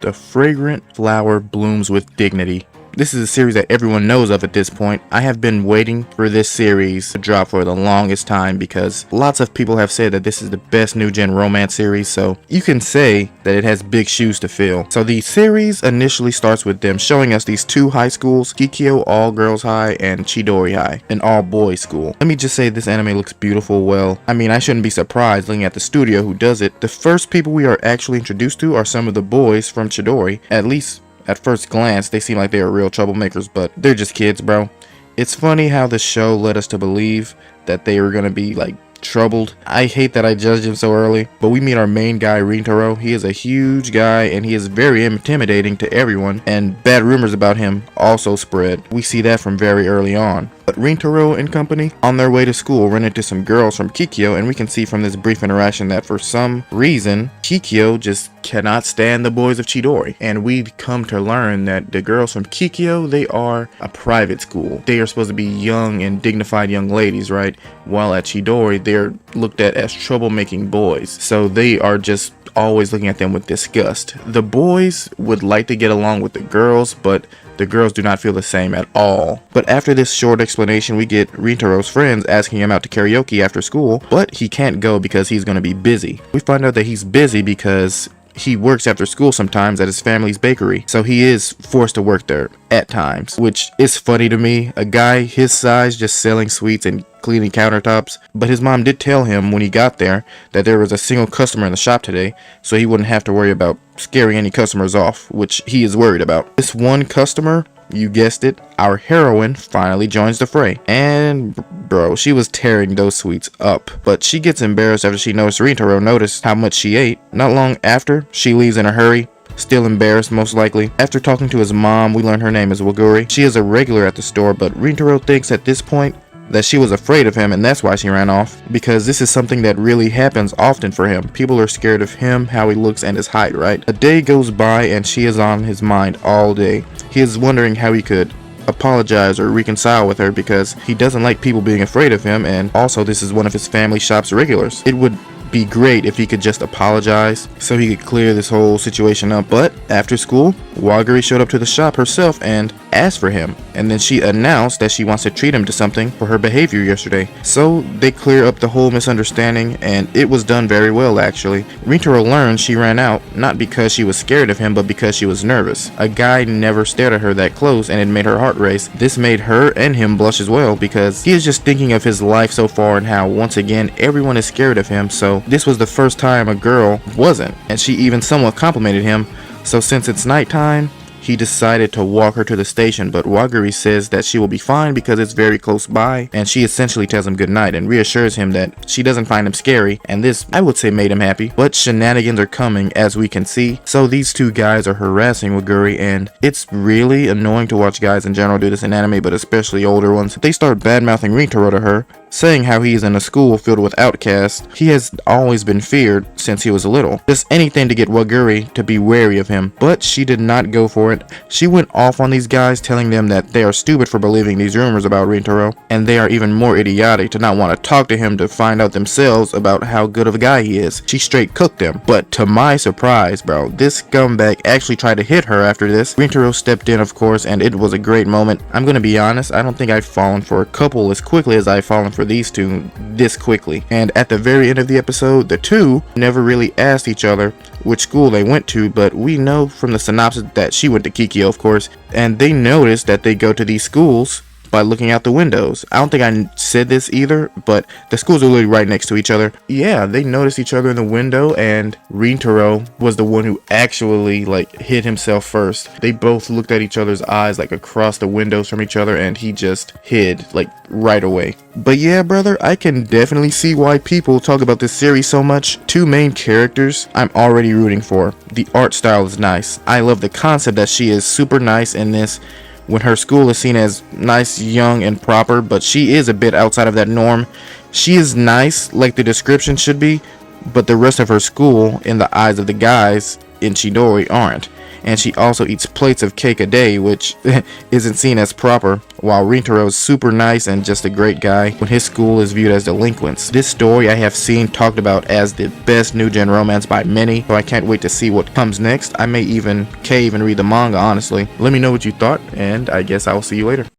The Fragrant Flower Blooms with Dignity. This is a series that everyone knows of at this point. I have been waiting for this series to drop for the longest time because lots of people have said that this is the best new gen romance series, so you can say that it has big shoes to fill. So the series initially starts with them showing us these two high schools, Kikyo All Girls High and Chidori High, an all boys school. Let me just say this anime looks beautiful. Well, I mean, I shouldn't be surprised looking at the studio who does it. The first people we are actually introduced to are some of the boys from Chidori. At least at first glance, they seem like they are real troublemakers, but they're just kids, bro. It's funny how the show led us to believe that they were gonna be, like, troubled. I hate that I judged him so early, but we meet our main guy, Rintaro. He is a huge guy, and he is very intimidating to everyone, and bad rumors about him also spread. We see that from very early on. But Rintaro and company, on their way to school, run into some girls from Kikyo, and we can see from this brief interaction that for some reason, Kikyo just cannot stand the boys of Chidori. And we come to learn that the girls from Kikyo, they are a private school. They are supposed to be young and dignified young ladies, right? While at Chidori, they're looked at as troublemaking boys. So they are just always looking at them with disgust. The boys would like to get along with the girls, but the girls do not feel the same at all. But after this short explanation, we get Rintaro's friends asking him out to karaoke after school, but he can't go because he's going to be busy. We find out that he's busy because he works after school sometimes at his family's bakery, so he is forced to work there at times, which is funny to me. A guy his size just selling sweets and cleaning countertops. But his mom did tell him when he got there that there was a single customer in the shop today, so he wouldn't have to worry about scaring any customers off, which he is worried about. This one customer, you guessed it, our heroine finally joins the fray. And bro, she was tearing those sweets up. But she gets embarrassed after she noticed Rintaro noticed how much she ate. Not long after, she leaves in a hurry, still embarrassed most likely. After talking to his mom, we learn her name is Waguri. She is a regular at the store, but Rintaro thinks at this point that she was afraid of him, and that's why she ran off, because this is something that really happens often for him. People are scared of him, how he looks, and his height, right? A day goes by and she is on his mind all day. He is wondering how he could apologize or reconcile with her because he doesn't like people being afraid of him, and also this is one of his family shop's regulars. It would be great if he could just apologize so he could clear this whole situation up. But after school, Waguri showed up to the shop herself and asked for him, and then she announced that she wants to treat him to something for her behavior yesterday. So they clear up the whole misunderstanding, and it was done very well actually. Rintaro learned she ran out not because she was scared of him, but because she was nervous. A guy never stared at her that close, and it made her heart race. This made her and him blush as well because he is just thinking of his life so far and how once again everyone is scared of him. So this was the first time a girl wasn't, and she even somewhat complimented him. So since it's nighttime, he decided to walk her to the station, but Waguri says that she will be fine because it's very close by, and she essentially tells him goodnight and reassures him that she doesn't find him scary, and this, I would say, made him happy. But shenanigans are coming, as we can see. So these two guys are harassing Waguri, and it's really annoying to watch guys in general do this in anime, but especially older ones. They start bad-mouthing Rintaro to her, saying how he is in a school filled with outcasts. He has always been feared since he was little. Just anything to get Waguri to be wary of him. But she did not go for it. She went off on these guys, telling them that they are stupid for believing these rumors about Rintaro, and they are even more idiotic to not want to talk to him to find out themselves about how good of a guy he is. She straight cooked them. But to my surprise, bro, this scumbag actually tried to hit her after this. Rintaro stepped in, of course, and it was a great moment. I'm gonna be honest, I don't think I've fallen for a couple as quickly as I've fallen for these two this quickly. And at the very end of the episode, the two never really asked each other which school they went to, but we know from the synopsis that she went to Kikyo, of course, and they noticed that they go to these schools by looking out the windows. I don't think I said this either, but the schools are literally right next to each other. Yeah, they noticed each other in the window, and Rintaro was the one who actually hit himself first. They both looked at each other's eyes across the windows from each other, and he just hid right away. But yeah, brother, I can definitely see why people talk about this series so much. Two main characters I'm already rooting for. The art style is nice. I love the concept that she is super nice in this, when her school is seen as nice, young, and proper, but she is a bit outside of that norm. She is nice, like the description should be, but the rest of her school, in the eyes of the guys in Chidori, aren't. and she also eats plates of cake a day, which isn't seen as proper, while Rintaro's super nice and just a great guy when his school is viewed as delinquents. This story I have seen talked about as the best new gen romance by many, so I can't wait to see what comes next. I may even cave and read the manga, honestly. Let me know what you thought, and I guess I will see you later.